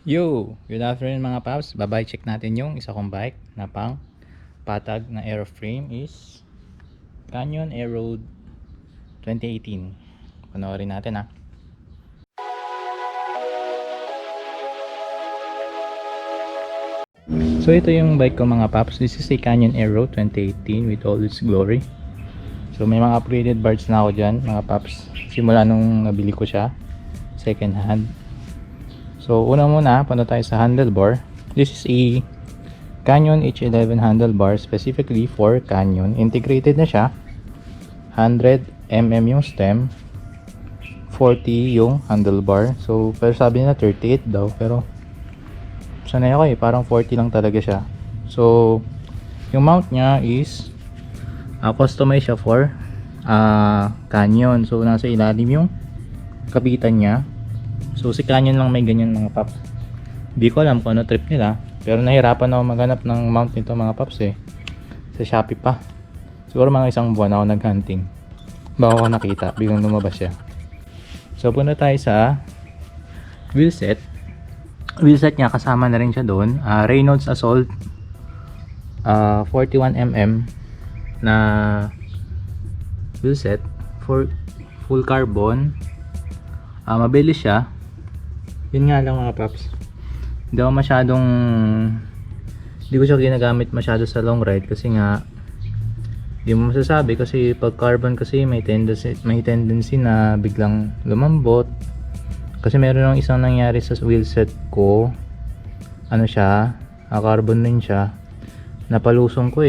Yo! Good afternoon mga paps. Babay check natin yung isa kong bike na pang patag na airframe is Canyon Aeroad 2018. Panoorin natin ha. So ito yung bike ko mga paps. This is a Canyon Aeroad 2018 with all its glory. So may mga upgraded parts na ako dyan mga paps. Simula nung nabili ko siya. Second hand. So una muna, punta tayo sa handlebar. This is a Canyon H11 handlebar specifically for Canyon. Integrated na siya. 100mm yung stem, 40 yung handlebar. So pero sabi nila 38 daw, pero sanay ako parang 40 lang talaga siya. So yung mount niya is customized siya for Canyon. So nasa ilalim yung kapitan niya. So si Canyon lang may ganyan mga paps. Di ko alam kung ano trip nila, pero nahirapan ako maghanap ng mount nito mga paps sa Shopee pa. Siguro mga isang buwan ako naghunting bago ko nakita, biglang lumabas siya. So punta tayo sa wheelset. Wheelset niya kasama na rin siya doon, Reynolds Assault 41mm na wheelset for full carbon. Mabilis siya. Yun nga lang mga paps, hindi ko siya ginagamit masyado sa long ride kasi nga hindi mo masasabi, kasi pag carbon kasi may tendency na biglang lumambot. Kasi meron ng isang nangyari sa wheelset ko, ano siya, carbon din siya, napalusong ko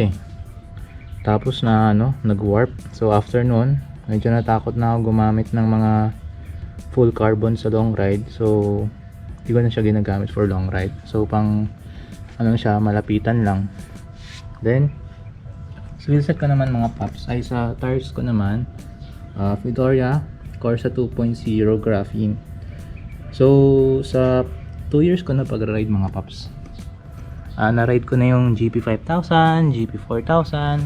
tapos na nag-warp. So after nun medyo natakot na ako gumamit ng mga full carbon sa long ride. So hindi ko na siya ginagamit for long ride. So pang siya, malapitan lang. Then sa wheelset ko naman mga paps, ay sa tires ko naman, Fedora Corsa 2.0 graphene. So sa 2 years ko na pag-ride mga paps, na-ride ko na yung GP5000, GP4000,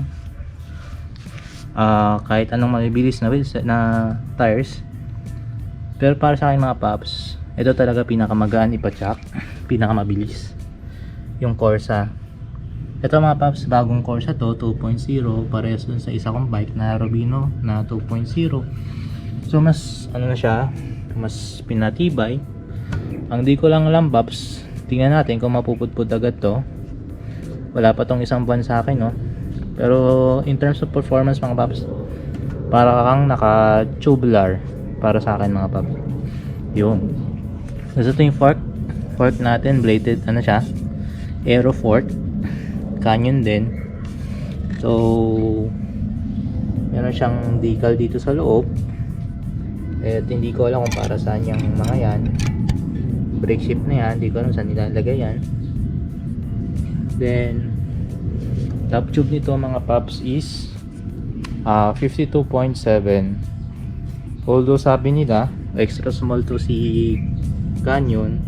kahit anong mabibilis na wheelset na tires. Pero para sa akin mga paps, ito talaga pinakamagaan ipa-chock, pinakamabilis, yung Corsa. Ito mga paps, bagong Corsa to, 2.0, parehas dun sa isa kong bike na Rubino na 2.0. So mas na siya, mas pinatibay. Ang di ko lang alam paps, tingnan natin kung mapupudpud agad to. Wala pa tong isang buwan sa akin pero in terms of performance mga paps, para kang naka tubular para sa akin mga paps. Yun. So ito yung fork natin, bladed siya, Aero fork, Canyon din. So meron siyang decal dito sa loob, at hindi ko alam kung para saan yung mga yan. Brake shift na yan, hindi ko alam saan nilalagay yan. Then top tube nito mga paps is 52.7. Although sabi nila extra small to si Canyon,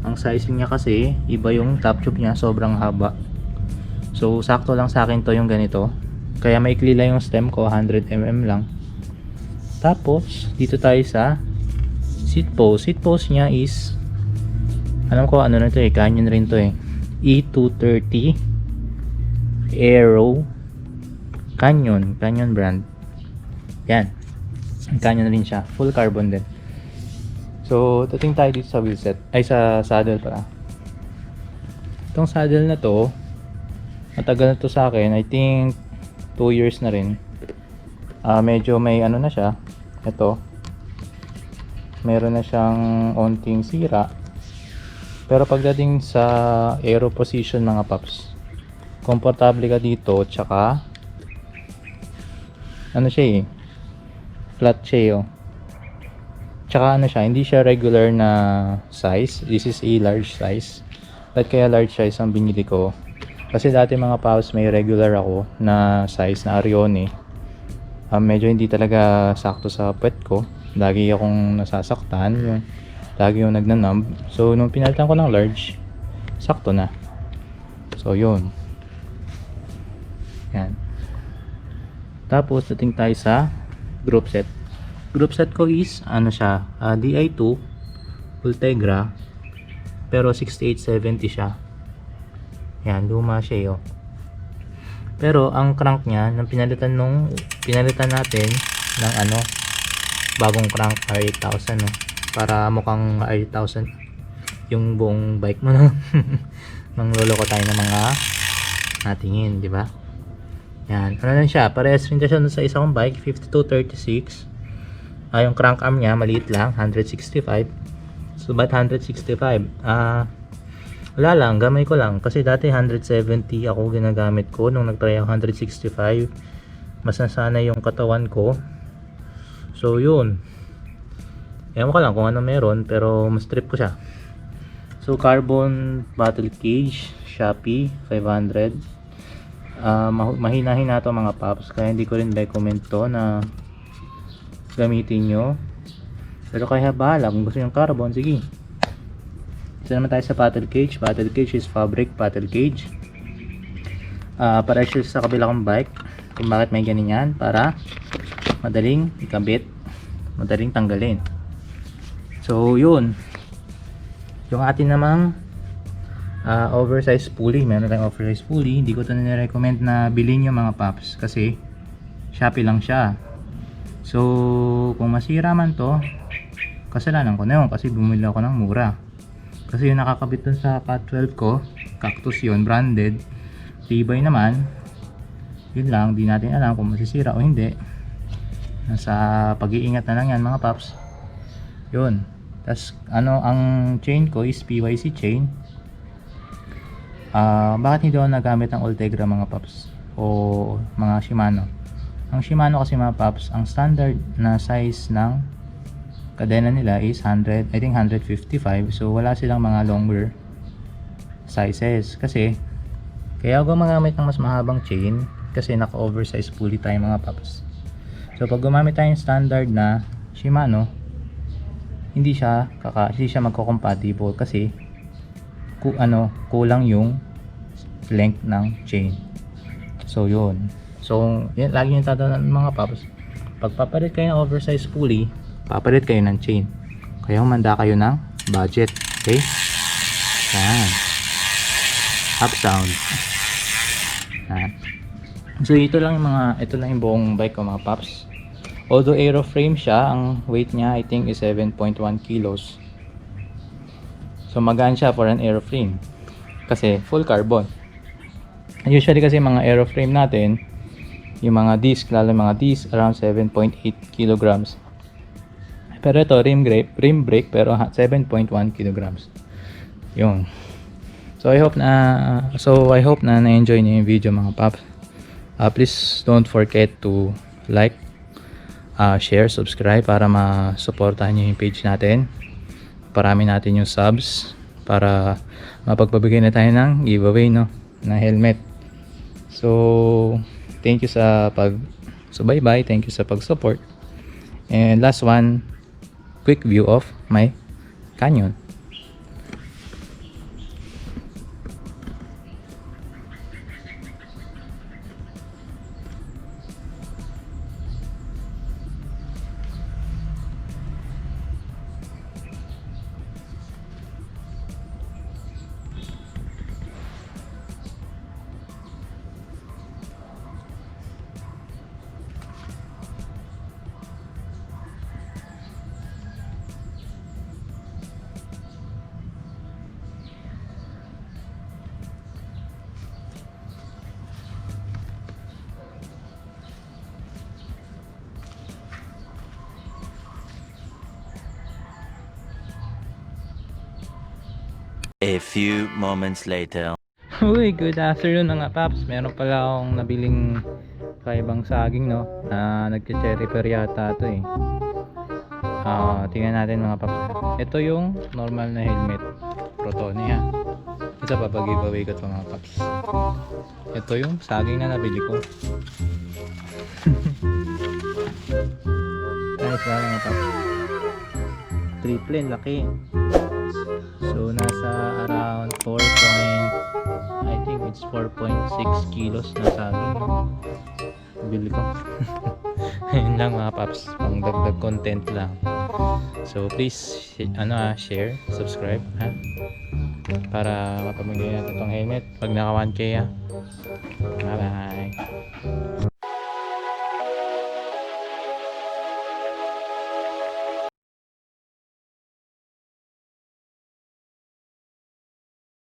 ang sizing niya kasi iba, yung top tube niya sobrang haba. So sakto lang sa akin to yung ganito, kaya maikli lang yung stem ko, 100mm lang. Tapos dito tayo sa seat post niya is, alam ko ano na to Canyon rin to E230 Aero Canyon brand yan. Canyon rin siya, full carbon din. So tating tayo dito sa wheelset, ay sa saddle pala. Itong saddle na to, matagal na to sa akin, I think 2 years na rin. Medyo may na siya, ito meron na siyang onting sira, pero pagdating sa aero position mga paps, komportable ka dito. Tsaka siya flat siya tsaka siya, hindi siya regular na size. This is a large size. At kaya large size ang binili ko, kasi dati mga paps may regular ako na size na Arione. Medyo hindi talaga sakto sa pet ko, lagi akong nasasaktan, lagi yung nagnanumb. So nung pinalitan ko ng large, sakto na. So yun, yan. Tapos dating tayo sa group set. Group set ko is siya, Di2 Ultegra pero 6870 siya. Yan, luma siya yo. Pero ang crank niya nang pinalitan natin ng bagong crank R8000 no, para mukhang R8000 yung buong bike mo no. Mangloloko tayo ng mga natingin, di ba? Yan, ano lang siya, parehas rin siya sa isa kong bike, 5236. Yung crank arm niya maliit lang, 165. So ba't 165? Wala lang, gamay ko lang kasi dati 170 ako ginagamit ko nung nagtry ako 165. Mas nasanay yung katawan ko. So yun, ewan ko lang kung ano meron, pero mas trip ko siya. So carbon battle cage, Shopee 500. Mahina-hina to mga paps, kaya hindi ko rin recommend to na gamitin nyo. Pero kaya bahala, kung gusto yung carbon, sige. Isa naman tayo sa battle cage. Battle cage is fabric battle cage. Para siya sa kabilang bike. Kung bakit may ganyan, para madaling ikabit, madaling tanggalin. So yun, yung atin namang oversized pulley. Meron tayong oversized pulley. Hindi ko ito nire-recommend na bilhin yung mga paps kasi Shopee lang siya. So kung masira man to, kasalanan ko na yun kasi bumili ako ng mura. Kasi yung nakakabit dun sa Cat 12 ko, Cactus yun, branded, tibay naman. Yun lang, di natin alam kung masisira o hindi. Nasa pag-iingat na lang yan mga paps. Yun. Tas ang chain ko is PYC chain. Bakit hindi ako nagamit ng Ultegra mga paps o mga Shimano? Ang Shimano kasi mga paps, ang standard na size ng kadena nila is 100, I think 155. So wala silang mga longer sizes. Kasi kaya ako gumagamit ng mas mahabang chain kasi naka-oversize pulley tayo mga paps. So pag gumamit tayo ng standard na Shimano, hindi siya magko-compatible kasi kulang yung length ng chain. So yun. So yan, lagi yung tatandaan ng mga paps, pag papalit kayo ng oversize pulley, papalit kayo ng chain. Kaya humanda kayo ng budget. Okay? Yan. Up sound. Yan. So ito lang yung buong bike ko mga paps. Although aeroframe siya, ang weight niya I think is 7.1 kilos. So magaan siya for an aeroframe kasi full carbon. Usually kasi mga aeroframe natin, yung mga disc, lalo mga disc, around 7.8 kilograms. Pero ito rim brake pero 7.1 kilograms. Yung. So I hope na na-enjoy niyo yung video mga paps. Please don't forget to like, share, subscribe para ma-supportahan niyo yung page natin. Parami natin yung subs para mapagbabigay na tayo ng giveaway na helmet. So thank you sa bye-bye. Thank you sa pag-support. And last one, quick view of my canyon. A few moments later. Uy, good afternoon mga paps. Meron pala akong nabiling kaibang saging no, na nagche-cherry per yata ito eh. Tingnan natin mga paps. Ito yung normal na helmet, Protoni ha. Isa pa pag-giveaway ko ito mga paps. Ito yung saging na nabili ko. Nice ba mga paps? Triple, laki. So nasa around 4.6 kilos na saging no? Bili ko. Ayun lang mga paps, pang dagdag content lang. So please share, subscribe ha. para mapamigay natin itong helmet pag naka 1K. Bye bye.